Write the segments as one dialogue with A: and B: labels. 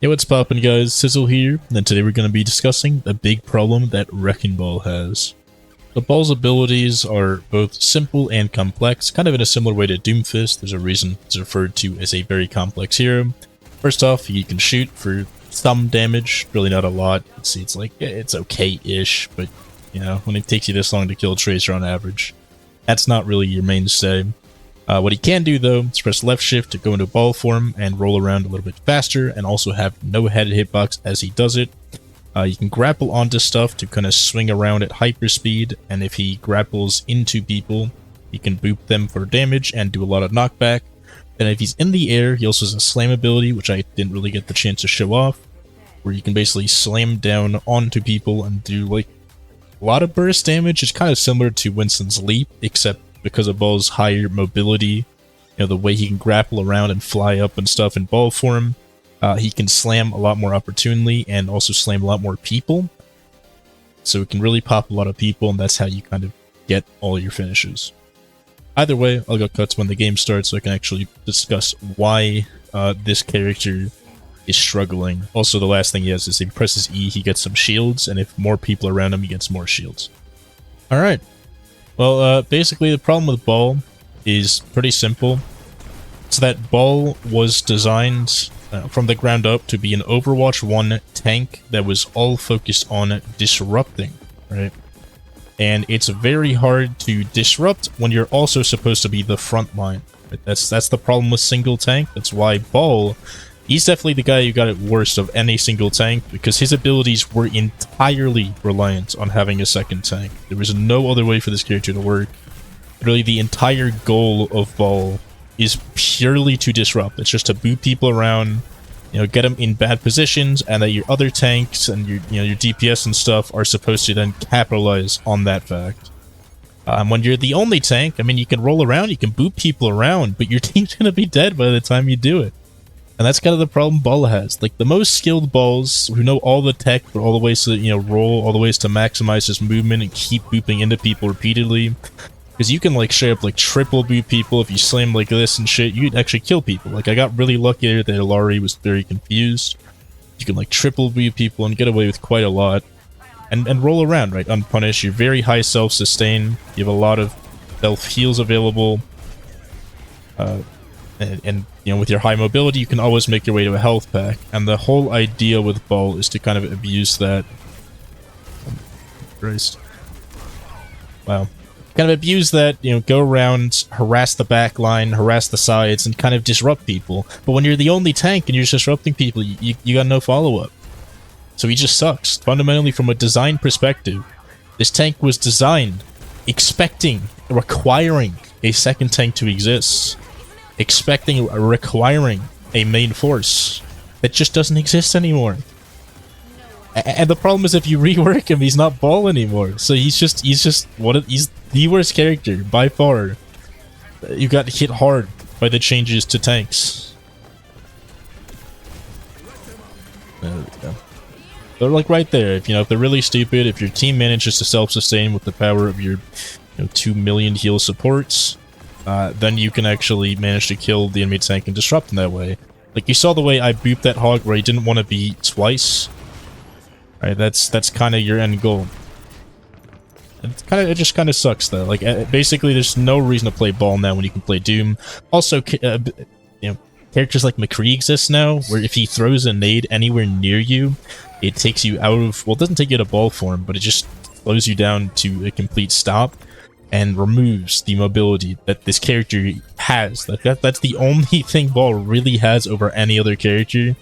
A: Hey, what's poppin' guys, Sizzle here, and today we're going to be discussing the big problem that Wrecking Ball has. The Ball's abilities are both simple and complex, kind of in a similar way to Doomfist. There's a reason it's referred to as a very complex hero. First off, he can shoot for some damage, really not a lot. See, it's like, it's okay-ish, but, you know, when it takes you this long to kill a Tracer on average, that's not really your mainstay. What he can do, though, is press left shift to go into ball form and roll around a little bit faster, and also have no headed hitbox as he does it. You can grapple onto stuff to kind of swing around at hyperspeed, and if he grapples into people, he can boop them for damage and do a lot of knockback. And if he's in the air, he also has a slam ability, which I didn't really get the chance to show off, where you can basically slam down onto people and do like a lot of burst damage. It's kind of similar to Winston's Leap, except because of Ball's higher mobility, you know, the way he can grapple around and fly up and stuff in ball form, he can slam a lot more opportunely and also slam a lot more people. So it can really pop a lot of people, and that's how you kind of get all your finishes. Either way, I'll go cuts when the game starts so I can actually discuss why this character is struggling. Also, the last thing he has is if he presses E, he gets some shields, and if more people are around him, he gets more shields. Alright. Well, basically the problem with Ball is pretty simple. So that Ball was designed from the ground up to be an Overwatch 1 tank that was all focused on disrupting, right? And it's very hard to disrupt when you're also supposed to be the front line. Right? That's the problem with single tank. That's why Ball, he's definitely the guy who got it worst of any single tank, because his abilities were entirely reliant on having a second tank. There was no other way for this character to work. Really, the entire goal of Ball is purely to disrupt. It's just to boot people around, you know, get them in bad positions, and that your other tanks and your DPS and stuff are supposed to then capitalize on that fact. When you're the only tank, I mean, you can roll around, you can boot people around, but your team's gonna be dead by the time you do it. And that's kind of the problem Ball has. Like, the most skilled Balls, who know all the tech, but all the ways to, you know, roll, all the ways to maximize his movement and keep booping into people repeatedly. Because you can, like, straight up, like, triple boot people. If you slam like this and shit, you'd actually kill people. Like, I got really lucky there that Ilari was very confused. You can, like, triple boot people and get away with quite a lot. And roll around, right, unpunished. You're very high self-sustain. You have a lot of self-heals available. And you know, with your high mobility, you can always make your way to a health pack. And the whole idea with Ball is to kind of abuse that. Christ. Wow. Kind of abuse that, you know, go around, harass the back line, harass the sides, and kind of disrupt people. But when you're the only tank and you're disrupting people, you got no follow-up. So he just sucks. Fundamentally, from a design perspective, this tank was designed expecting, requiring a second tank to exist. Requiring a main force that just doesn't exist anymore. And the problem is, if you rework him, he's not Ball anymore. So he's the worst character by far. You got hit hard by the changes to tanks. There we go. They're like right there. If they're really stupid, if your team manages to self-sustain with the power of your 2 million heal supports, then you can actually manage to kill the enemy tank and disrupt in that way. Like, you saw the way I booped that hog where he didn't want to be twice. Right, that's kind of your end goal. It just kind of sucks though. Like, basically, there's no reason to play Ball now when you can play Doom. Also, characters like McCree exist now, where if he throws a nade anywhere near you, it takes you out of, well, it doesn't take you to ball form, but it just slows you down to a complete stop and removes the mobility that this character has. That's the only thing Ball really has over any other character,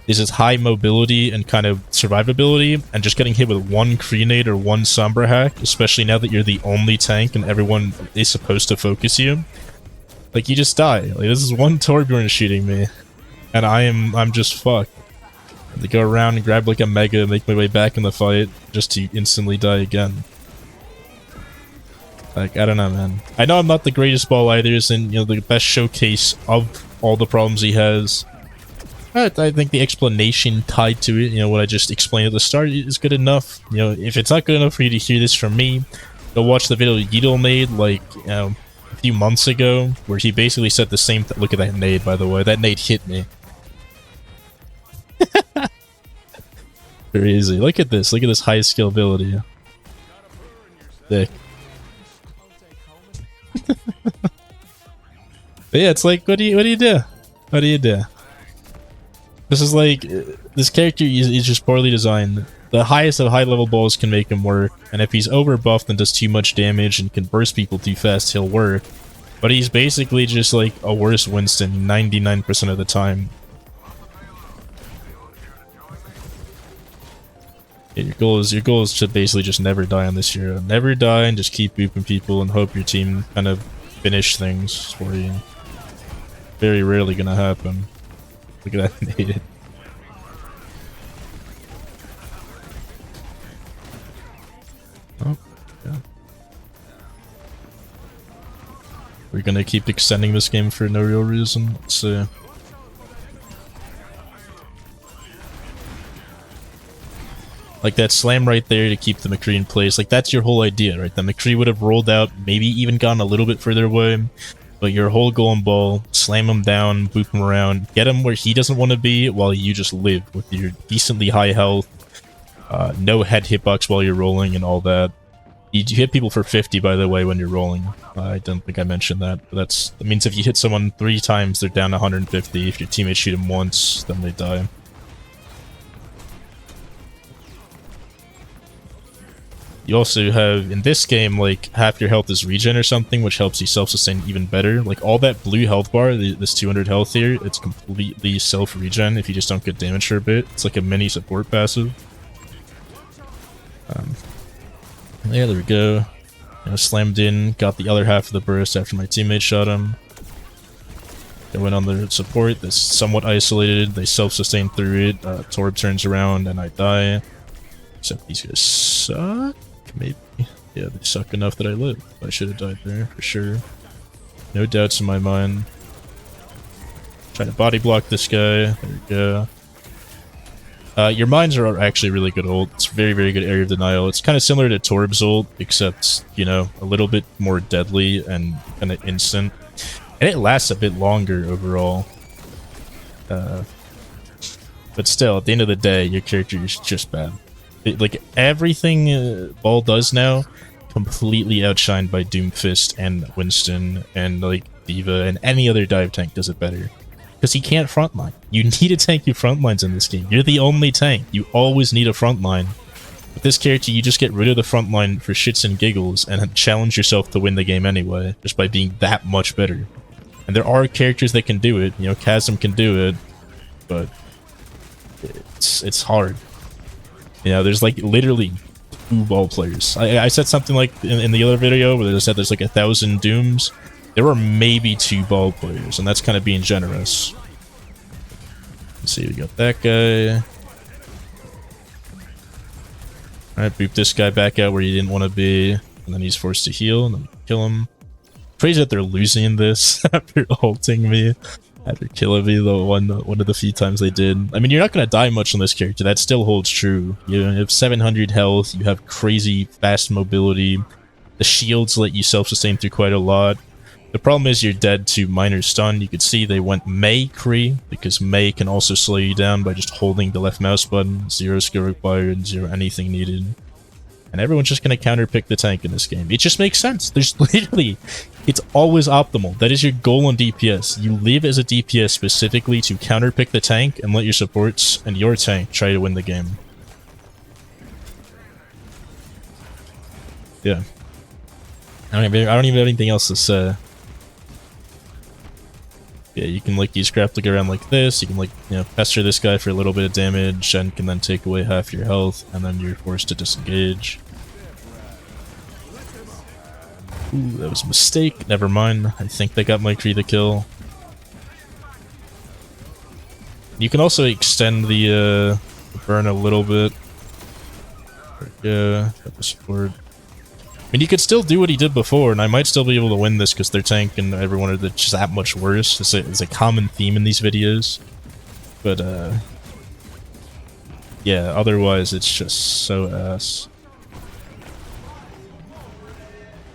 A: is his high mobility and kind of survivability, and just getting hit with one grenade or one Sombra hack, especially now that you're the only tank and everyone is supposed to focus you. Like, you just die. Like, this is one Torbjorn shooting me, and I'm just fucked. To go around and grab like a mega, make my way back in the fight, just to instantly die again. Like, I don't know, man. I know I'm not the greatest Ball either, and the best showcase of all the problems he has. But I think the explanation tied to it, what I just explained at the start, is good enough. If it's not good enough for you to hear this from me, go watch the video Yeedle made, like, a few months ago, where he basically said the same look at that nade, by the way. That nade hit me. Very easy. Look at this. Look at this high skill ability. Thick. But yeah, it's like, what do you do? What do you do? This is like, this character is just poorly designed. The highest of high level balls can make him work, and if he's over buffed and does too much damage and can burst people too fast, he'll work. But he's basically just like a worse Winston 99% of the time. Yeah, your goal is to basically just never die on this hero. Never die and just keep booping people and hope your team kind of finish things for you. Very rarely gonna happen. Look at that nade. Oh, yeah. We're gonna keep extending this game for no real reason. Let's see. Like that slam right there to keep the McCree in place. Like that's your whole idea, right? The McCree would have rolled out, maybe even gone a little bit further away. But your whole goal and ball, slam him down, boop him around, get him where he doesn't want to be while you just live with your decently high health, no head hitbox while you're rolling and all that. You hit people for 50, by the way, when you're rolling. I don't think I mentioned that. But that means if you hit someone 3 times, they're down 150. If your teammates shoot them once, then they die. You also have, in this game, like, half your health is regen or something, which helps you self-sustain even better. Like, all that blue health bar, this 200 health here, it's completely self-regen if you just don't get damaged for a bit. It's like a mini support passive. Yeah, there we go. You know, slammed in, got the other half of the burst after my teammate shot him. They went on the support, that's somewhat isolated, they self-sustain through it, Torb turns around and I die. Except these guys suck? Maybe. Yeah, they suck enough that I live. I should have died there, for sure. No doubts in my mind. Try to body block this guy. There we go. Your mines are actually really good ult. It's very, very good area of denial. It's kind of similar to Torb's ult, except, you know, a little bit more deadly and kind of instant. And it lasts a bit longer overall. But still, at the end of the day, your character is just bad. Like, everything Ball does now, completely outshined by Doomfist and Winston and, like, D.Va and any other dive tank does it better. Because he can't frontline. You need a tank who frontlines in this game. You're the only tank. You always need a frontline. With this character, you just get rid of the frontline for shits and giggles and challenge yourself to win the game anyway, just by being that much better. And there are characters that can do it. You know, Chasm can do it, but it's hard. You know, there's like literally 2 Ball players. I said something like in the other video where I said there's like 1,000 Dooms. There were maybe 2 Ball players, and that's kind of being generous. Let's see, we got that guy. Alright, boop this guy back out where he didn't want to be, and then he's forced to heal, and then kill him. Crazy that they're losing this after ulting me. After killing me the one of the few times they did. I mean, you're not going to die much on this character. That still holds true. You have 700 health. You have crazy fast mobility. The shields let you self-sustain through quite a lot. The problem is you're dead to minor stun. You could see they went Mei Kree, because Mei can also slow you down by just holding the left mouse button. 0 skill required, 0 anything needed. And everyone's just going to counterpick the tank in this game. It just makes sense. There's literally... It's always optimal. That is your goal on DPS. You live as a DPS specifically to counterpick the tank and let your supports and your tank try to win the game. Yeah. I don't even have anything else to say. Yeah, you can like use grappling around like this. You can like, you know, pester this guy for a little bit of damage and can then take away half your health and then you're forced to disengage. Ooh, that was a mistake. Never mind. I think they got McCree the kill. You can also extend the burn a little bit. Yeah, got the support. I mean, you could still do what he did before, and I might still be able to win this because their tank and everyone are just that much worse. It's a common theme in these videos. But, yeah, otherwise it's just so ass.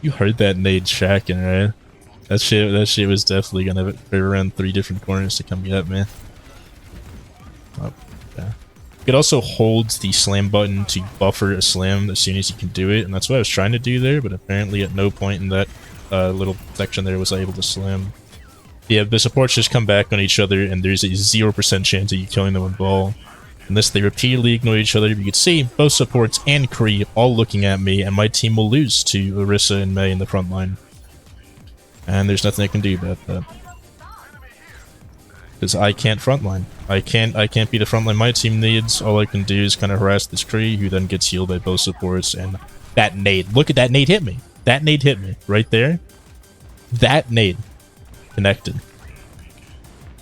A: You heard that nade shacking, right? That shit was definitely gonna be around 3 different corners to come get me. Oh, It also holds the slam button to buffer a slam as soon as you can do it, and that's what I was trying to do there, but apparently at no point in that little section there was I able to slam. Yeah, the supports just come back on each other, and there's a 0% chance of you killing them with ball. Unless they repeatedly ignore each other. You can see both supports and Kree all looking at me, and my team will lose to Orisa and Mei in the front line. And there's nothing I can do about that. Because I can't frontline. I can't be the frontline my team needs. All I can do is kind of harass this Kree, who then gets healed by both supports, and that nade. Look at that nade hit me. That nade hit me. Right there. That nade. Connected.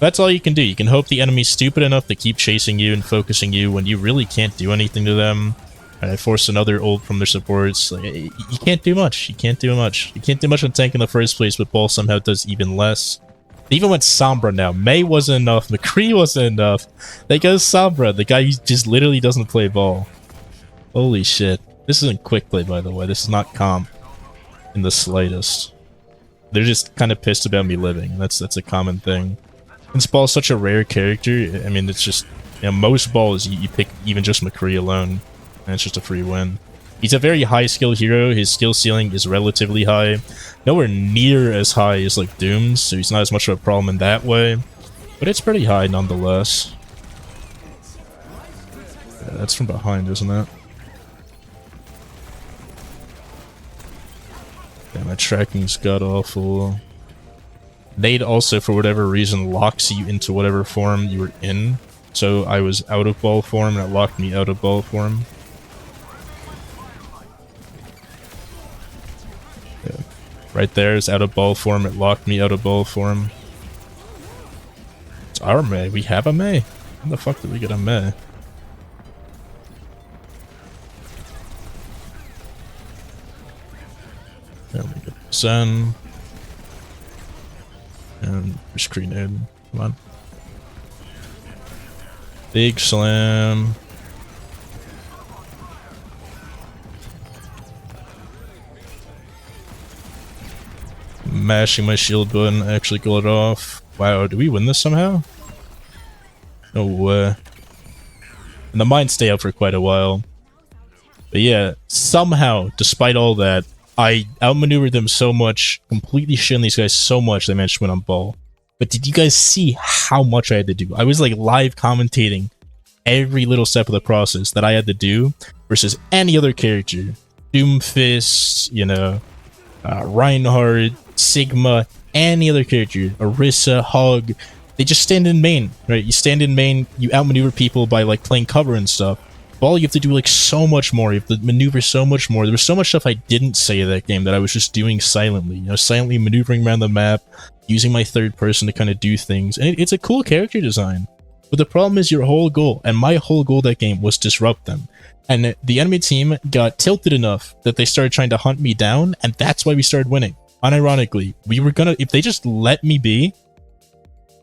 A: That's all you can do. You can hope the enemy's stupid enough to keep chasing you and focusing you when you really can't do anything to them. And I forced another ult from their supports. Like, you can't do much. You can't do much. You can't do much on tank in the first place, but Ball somehow does even less. They even went Sombra now. Mei wasn't enough. McCree wasn't enough. They go Sombra, the guy who just literally doesn't play ball. Holy shit. This isn't quick play, by the way. This is not comp in the slightest. They're just kind of pissed about me living. That's a common thing. Since Ball's such a rare character, I mean, it's just, you know, most balls you pick even just McCree alone, and it's just a free win. He's a very high skill hero. His skill ceiling is relatively high. Nowhere near as high as like Doom's, so he's not as much of a problem in that way. But it's pretty high nonetheless. Yeah, that's from behind, isn't it? Yeah, my tracking's god-awful. Nade also, for whatever reason, locks you into whatever form you were in. So I was out of ball form, and it locked me out of ball form. Yeah. Right there is out of ball form, it locked me out of ball form. It's our Mei. We have a Mei. How the fuck did we get a Mei? There we go. Zen. And screen in. Come on. Big slam. Mashing my shield button, actually got it off. Wow, do we win this somehow? No way. And the mines stay out for quite a while. But yeah, somehow, despite all that, I outmaneuvered them so much, completely shitting these guys so much they managed to win on ball. But did you guys see how much I had to do? I was like live commentating every little step of the process that I had to do versus any other character. Doomfist, you know, Reinhardt, Sigma, any other character, Orisa, Hog. They just stand in main, right? You stand in main, you outmaneuver people by like playing cover and stuff. Ball, you have to do like so much more. You have to maneuver so much more. There was so much stuff I didn't say in that game that I was just doing silently. You know, silently maneuvering around the map, using my third person to kind of do things. And it's a cool character design. But the problem is your whole goal, and my whole goal that game was disrupt them. And the enemy team got tilted enough that they started trying to hunt me down, and that's why we started winning. Unironically, we were gonna, if they just let me be,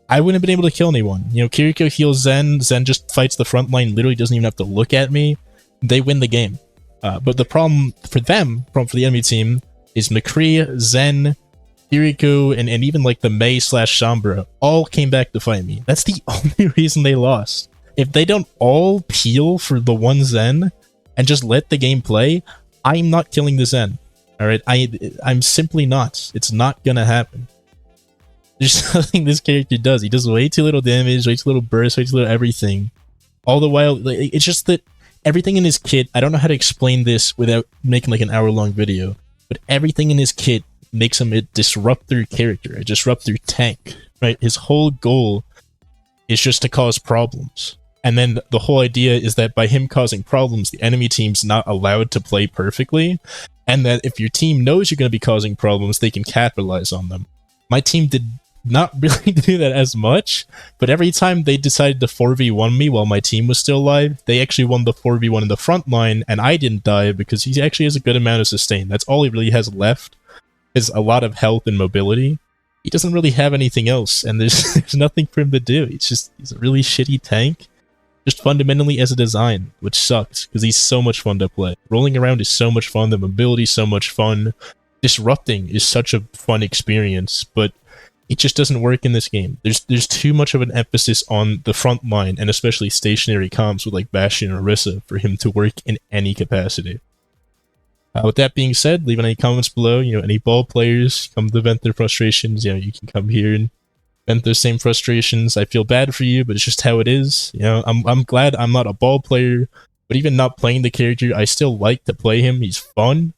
A: I wouldn't have been able to kill anyone. You know, Kiriko heals Zen. Zen just fights the front line, literally doesn't even have to look at me. They win the game. But the problem for them, for the enemy team, is McCree, Zen, Kiriko, and even like the Mei / Sombra all came back to fight me. That's the only reason they lost. If they don't all peel for the one Zen and just let the game play, I'm not killing the Zen. Alright? I'm simply not. It's not gonna happen. There's nothing this character does. He does way too little damage, way too little burst, way too little everything. All the while, like, it's just that everything in his kit, I don't know how to explain this without making like an hour-long video, but everything in his kit makes him a disruptor character, a disruptor tank, right? His whole goal is just to cause problems. And then the whole idea is that by him causing problems, the enemy team's not allowed to play perfectly, and that if your team knows you're going to be causing problems, they can capitalize on them. My team did not really do that as much, but every time they decided to 4v1 me while my team was still alive, they actually won the 4v1 in the front line, and I didn't die because he actually has a good amount of sustain. That's all he really has left, is a lot of health and mobility. He doesn't really have anything else, and there's nothing for him to do. He's a really shitty tank, just fundamentally as a design, which sucks, because he's so much fun to play. Rolling around is so much fun, the mobility is so much fun, disrupting is such a fun experience, but It just doesn't work in this game. There's too much of an emphasis on the front line, and especially stationary comps with like Bastion or Orisa, for him to work in any capacity. With that being said, leave any comments below. Any ball players come to vent their frustrations. You can come here and vent those same frustrations. I feel bad for you, but it's just how it is. I'm glad I'm not a ball player, but even not playing the character, I still like to play him. He's fun,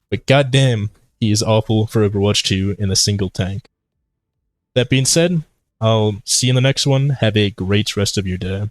A: but goddamn, he is awful for Overwatch 2 in a single tank. That being said, I'll see you in the next one. Have a great rest of your day.